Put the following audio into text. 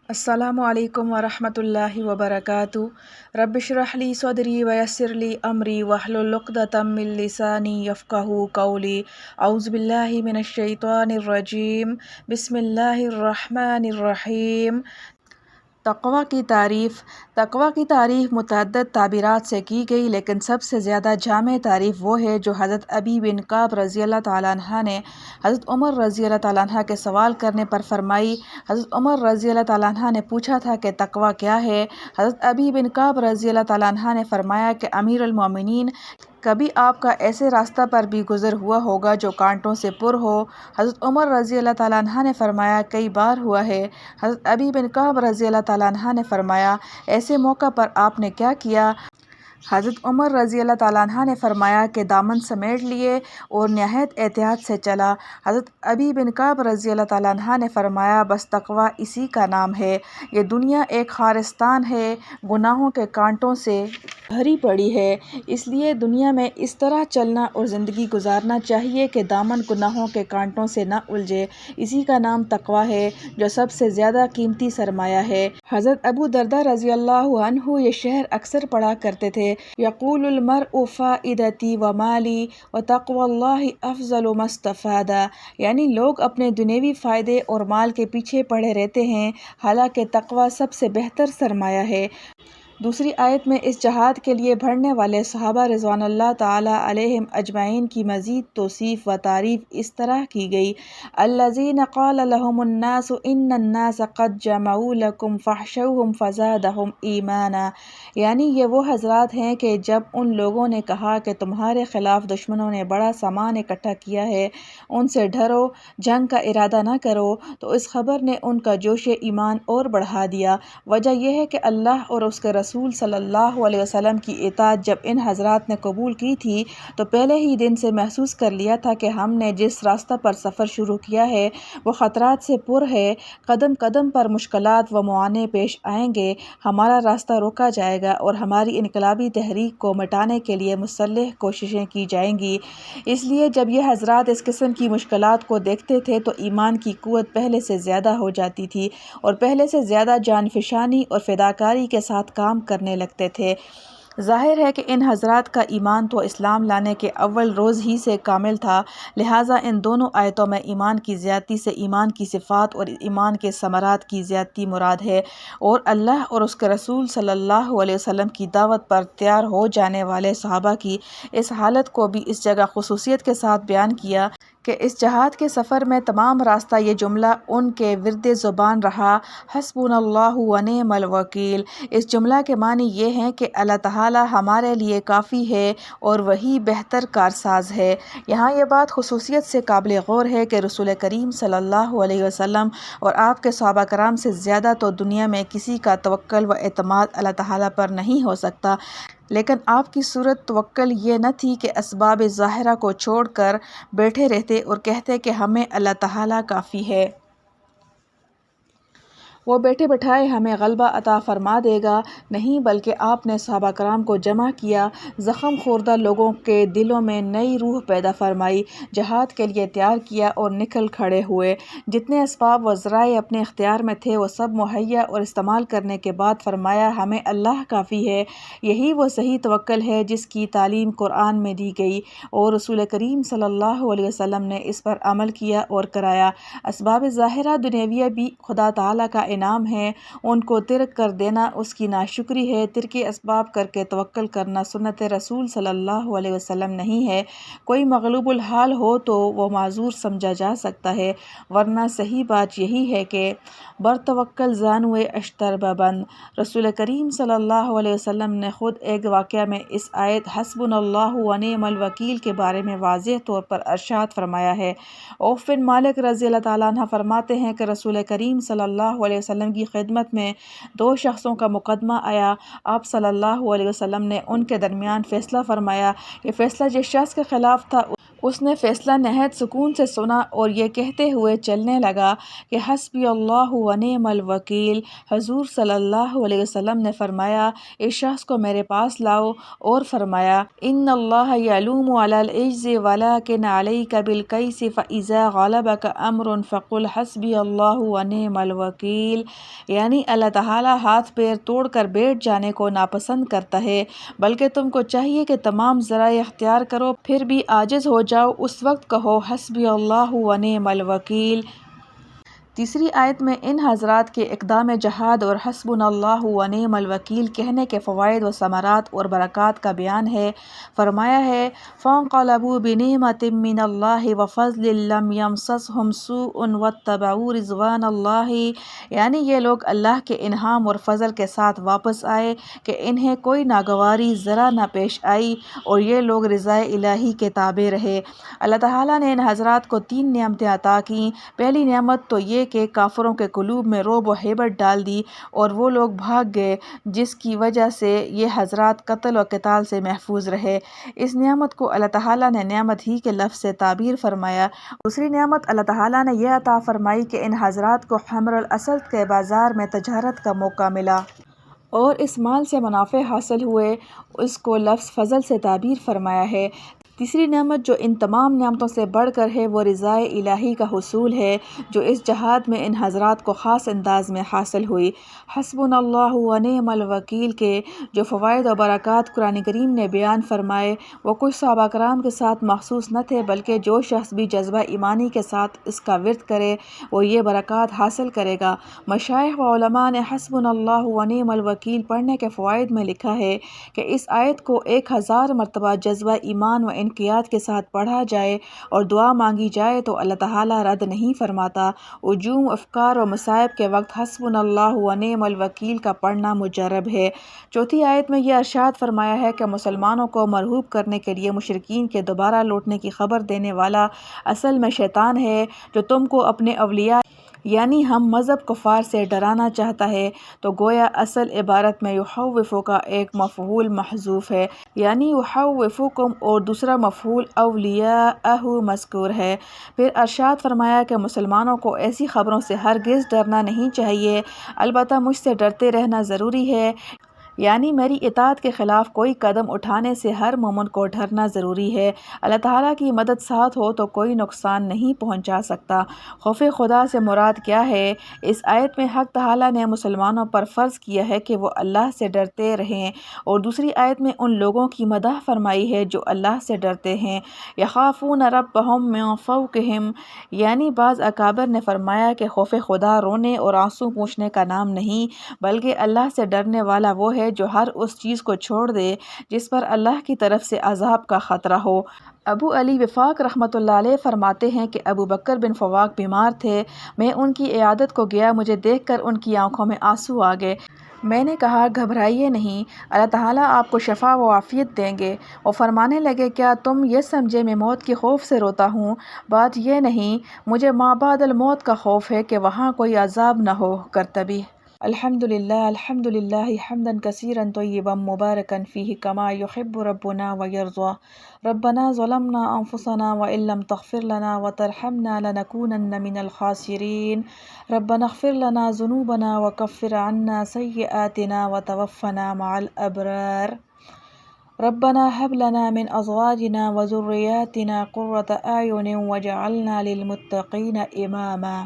السلام علیکم ورحمۃ اللہ وبرکاتہ۔ رب اشرح لی صدری ویسر لی امری واحلل عقدۃ من لسانی یفقہوا قولی۔ اعوذ باللہ من الشیطان الرجیم، بسم اللہ الرحمن الرحیم۔ تقویٰ کی تعریف متعدد تعبیرات سے کی گئی، لیکن سب سے زیادہ جامع تعریف وہ ہے جو حضرت ابی بن کعب رضی اللہ تعالیٰ عنہ نے حضرت عمر رضی اللہ تعالیٰ عنہ کے سوال کرنے پر فرمائی۔ حضرت عمر رضی اللہ تعالیٰ عنہ نے پوچھا تھا کہ تقویٰ کیا ہے؟ حضرت ابی بن کعب رضی اللہ تعالیٰ عنہ نے فرمایا کہ امیر المومنین، کبھی آپ کا ایسے راستہ پر بھی گزر ہوا ہوگا جو کانٹوں سے پر ہو؟ حضرت عمر رضی اللہ تعالیٰ عنہ نے فرمایا کئی بار ہوا ہے۔ حضرت ابی بن کعب رضی اللہ تعالیٰ عنہ نے فرمایا ایسے موقع پر آپ نے کیا کیا؟ حضرت عمر رضی اللہ تعالیٰ عنہ نے فرمایا کہ دامن سمیٹ لیے اور نہایت احتیاط سے چلا۔ حضرت ابی بن کعب رضی اللہ تعالیٰ عنہ نے فرمایا بس تقویٰ اسی کا نام ہے۔ یہ دنیا ایک خارستان ہے، گناہوں کے کانٹوں سے بھری پڑی ہے، اس لیے دنیا میں اس طرح چلنا اور زندگی گزارنا چاہیے کہ دامن گناہوں کے کانٹوں سے نہ الجھے۔ اسی کا نام تقویٰ ہے جو سب سے زیادہ قیمتی سرمایہ ہے۔ حضرت ابو درداء رضی اللہ عنہ یہ شعر اکثر پڑھا کرتے تھے، یقول المرء فائدتی ومالی وتقوی اللہ افضل ما استفاد، یعنی لوگ اپنے دنیوی فائدے اور مال کے پیچھے پڑے رہتے ہیں، حالانکہ تقویٰ سب سے بہتر سرمایہ ہے۔ دوسری آیت میں اس جہاد کے لیے بڑھنے والے صحابہ رضوان اللہ تعالی علیہم اجمعین کی مزید توصیف و تعریف اس طرح کی گئی، الذین قال لهم الناس ان الناس قد جمعوا لکم فاخشوہم فزادہم ایمانا، یعنی یہ وہ حضرات ہیں کہ جب ان لوگوں نے کہا کہ تمہارے خلاف دشمنوں نے بڑا سامان اکٹھا کیا ہے، ان سے ڈرو، جنگ کا ارادہ نہ کرو، تو اس خبر نے ان کا جوش ایمان اور بڑھا دیا۔ وجہ یہ ہے کہ اللہ اور اس کے رسول صلی اللہ علیہ وسلم کی اطاعت جب ان حضرات نے قبول کی تھی تو پہلے ہی دن سے محسوس کر لیا تھا کہ ہم نے جس راستہ پر سفر شروع کیا ہے وہ خطرات سے پر ہے، قدم قدم پر مشکلات و معانے پیش آئیں گے، ہمارا راستہ روکا جائے گا اور ہماری انقلابی تحریک کو مٹانے کے لیے مسلح کوششیں کی جائیں گی۔ اس لیے جب یہ حضرات اس قسم کی مشکلات کو دیکھتے تھے تو ایمان کی قوت پہلے سے زیادہ ہو جاتی تھی اور پہلے سے زیادہ جان فشانی اور فداکاری کے ساتھ کام کرنے لگتے تھے۔ ظاہر ہے کہ ان حضرات کا ایمان تو اسلام لانے کے اول روز ہی سے کامل تھا، لہٰذا ان دونوں آیتوں میں ایمان کی زیادتی سے ایمان کی صفات اور ایمان کے ثمرات کی زیادتی مراد ہے، اور اللہ اور اس کے رسول صلی اللہ علیہ وسلم کی دعوت پر تیار ہو جانے والے صحابہ کی اس حالت کو بھی اس جگہ خصوصیت کے ساتھ بیان کیا کہ اس جہاد کے سفر میں تمام راستہ یہ جملہ ان کے ورد زبان رہا، حسبنا اللہ ونعم الوکیل۔ اس جملہ کے معنی یہ ہیں کہ اللہ تعالیٰ ہمارے لیے کافی ہے اور وہی بہتر کارساز ہے۔ یہاں یہ بات خصوصیت سے قابل غور ہے کہ رسول کریم صلی اللہ علیہ وسلم اور آپ کے صحابہ کرام سے زیادہ تو دنیا میں کسی کا توکل و اعتماد اللہ تعالیٰ پر نہیں ہو سکتا، لیکن آپ کی صورت توکل یہ نہ تھی کہ اسباب ظاہرہ کو چھوڑ کر بیٹھے رہتے اور کہتے کہ ہمیں اللہ تعالیٰ کافی ہے، وہ بیٹھے بٹھائے ہمیں غلبہ عطا فرما دے گا، نہیں بلکہ آپ نے صحابہ کرام کو جمع کیا، زخم خوردہ لوگوں کے دلوں میں نئی روح پیدا فرمائی، جہاد کے لیے تیار کیا اور نکل کھڑے ہوئے۔ جتنے اسباب و ذرائع اپنے اختیار میں تھے وہ سب مہیا اور استعمال کرنے کے بعد فرمایا ہمیں اللہ کافی ہے۔ یہی وہ صحیح توکل ہے جس کی تعلیم قرآن میں دی گئی اور رسول کریم صلی اللہ علیہ وسلم نے اس پر عمل کیا اور کرایا۔ اسباب ظاہرہ دنیاویہ بھی خدا تعالیٰ کا انعام ہے، ان کو ترک کر دینا اس کی ناشکری ہے۔ ترک اسباب کر کے توکل کرنا سنت رسول صلی اللہ علیہ وسلم نہیں ہے۔ کوئی مغلوب الحال ہو تو وہ معذور سمجھا جا سکتا ہے، ورنہ صحیح بات یہی ہے کہ بر توکل زانوئے اشتر ببند۔ رسول کریم صلی اللہ علیہ وسلم نے خود ایک واقعہ میں اس آیت حسبنا اللہ ونعم الوکیل کے بارے میں واضح طور پر ارشاد فرمایا ہے۔ عوف بن مالک رضی اللہ تعالیٰ عنہ فرماتے ہیں کہ رسول کریم صلی اللہ علیہ وسلم کی خدمت میں 2 شخصوں کا مقدمہ آیا۔ آپ صلی اللہ علیہ وسلم نے ان کے درمیان فیصلہ فرمایا۔ یہ فیصلہ جس شخص کے خلاف تھا اس نے فیصلہ نہایت سکون سے سنا اور یہ کہتے ہوئے چلنے لگا کہ حسبی اللہ و نعم الوکیل۔ حضور صلی اللہ علیہ وسلم نے فرمایا اس شخص کو میرے پاس لاؤ، اور فرمایا ان اللہ یلوم علی العجز ولکن علیک بالکیس فاذا غلبک امر فقل حسبی اللہ و نعم الوکیل، یعنی اللہ تعالیٰ ہاتھ پیر توڑ کر بیٹھ جانے کو ناپسند کرتا ہے، بلکہ تم کو چاہیے کہ تمام ذرائع اختیار کرو، پھر بھی عاجز ہو جاؤ اس وقت کہو حسبی اللہ و نعم الوکیل۔ تیسری آیت میں ان حضرات کے اقدام جہاد اور حسبنا اللہ و نعم الوکیل کہنے کے فوائد و ثمرات اور برکات کا بیان ہے۔ فرمایا ہے فانقلبوا بنعمۃ من اللہ وفضل لم یمسسہم سوء واتبعوا رضوان اللہ، یعنی یہ لوگ اللہ کے انعام اور فضل کے ساتھ واپس آئے کہ انہیں کوئی ناگواری ذرا نہ پیش آئی، اور یہ لوگ رضا الہی کے تابع رہے۔ اللہ تعالیٰ نے ان حضرات کو 3 نعمتیں عطا کیں۔ پہلی نعمت تو یہ کہ کافروں کے قلوب میں رعب و ہیبت ڈال دی اور وہ لوگ بھاگ گئے، جس کی وجہ سے یہ حضرات قتل و قتال سے محفوظ رہے۔ اس نعمت کو اللہ تعالیٰ نے نعمت ہی کے لفظ سے تعبیر فرمایا۔ دوسری نعمت اللہ تعالیٰ نے یہ عطا فرمائی کہ ان حضرات کو حمر الاسد کے بازار میں تجارت کا موقع ملا اور اس مال سے منافع حاصل ہوئے، اس کو لفظ فضل سے تعبیر فرمایا ہے۔ تیسری نعمت جو ان تمام نعمتوں سے بڑھ کر ہے وہ رضا الہی کا حصول ہے، جو اس جہاد میں ان حضرات کو خاص انداز میں حاصل ہوئی۔ حسبنا اللہ و نعم الوکیل کے جو فوائد و برکات قرآن کریم نے بیان فرمائے وہ کچھ صحابہ کرام کے ساتھ مخصوص نہ تھے، بلکہ جو شخص بھی جذبہ ایمانی کے ساتھ اس کا ورد کرے وہ یہ برکات حاصل کرے گا۔ مشائخ و علماء نے حسبنا اللہ و نعم الوکیل پڑھنے کے فوائد میں لکھا ہے کہ اس آیت کو 1000 مرتبہ جذبہ ایمان و انقیاد کے ساتھ پڑھا جائے اور دعا مانگی جائے تو اللہ تعالیٰ رد نہیں فرماتا۔ ہجوم، افکار و مصائب کے وقت حسبنا اللہ و نعم الوکیل کا پڑھنا مجرب ہے۔ چوتھی آیت میں یہ ارشاد فرمایا ہے کہ مسلمانوں کو مرعوب کرنے کے لیے مشرکین کے دوبارہ لوٹنے کی خبر دینے والا اصل میں شیطان ہے، جو تم کو اپنے اولیاء یعنی ہم مذہب کفار سے ڈرانا چاہتا ہے۔ تو گویا اصل عبارت میں یخوف کا ایک مفعول محذوف ہے، یعنی یخوفکم، اور دوسرا مفعول اولیاءہ مذکور ہے۔ پھر ارشاد فرمایا کہ مسلمانوں کو ایسی خبروں سے ہرگز ڈرنا نہیں چاہیے، البتہ مجھ سے ڈرتے رہنا ضروری ہے، یعنی میری اطاعت کے خلاف کوئی قدم اٹھانے سے ہر مومن کو ڈرنا ضروری ہے۔ اللہ تعالیٰ کی مدد ساتھ ہو تو کوئی نقصان نہیں پہنچا سکتا۔ خوف خدا سے مراد کیا ہے؟ اس آیت میں حق تعالیٰ نے مسلمانوں پر فرض کیا ہے کہ وہ اللہ سے ڈرتے رہیں، اور دوسری آیت میں ان لوگوں کی مدح فرمائی ہے جو اللہ سے ڈرتے ہیں۔ یخافون ربہم من فوقہم، یعنی بعض اکابر نے فرمایا کہ خوف خدا رونے اور آنسو پوچھنے کا نام نہیں، بلکہ اللہ سے ڈرنے والا وہ ہے جو ہر اس چیز کو چھوڑ دے جس پر اللہ کی طرف سے عذاب کا خطرہ ہو۔ ابو علی وفاق رحمۃ اللہ علیہ فرماتے ہیں کہ ابو بکر بن فواق بیمار تھے، میں ان کی عیادت کو گیا، مجھے دیکھ کر ان کی آنکھوں میں آنسو آ گئے۔ میں نے کہا گھبرائیے نہیں، اللہ تعالیٰ آپ کو شفا و عافیت دیں گے۔ وہ فرمانے لگے کیا تم یہ سمجھے میں موت کے خوف سے روتا ہوں؟ بات یہ نہیں، مجھے ما بعد الموت کا خوف ہے کہ وہاں کوئی عذاب نہ ہو۔ قرطبی۔ الحمد للہ حمدا کثیرا طیبا مبارکا فیہ کما یحب ربنا ویرضی۔ ربنا ظلمنا انفسنا وان لم تغفر لنا وترحمنا لنکونن من الخاسرین۔ ربنا اغفر لنا ذنوبنا وکفر عنا سیئاتنا وتوفنا مع الابرار۔ ربنا هب لنا من ازواجنا وذرياتنا قرة اعین واجعلنا للمتقین اماما۔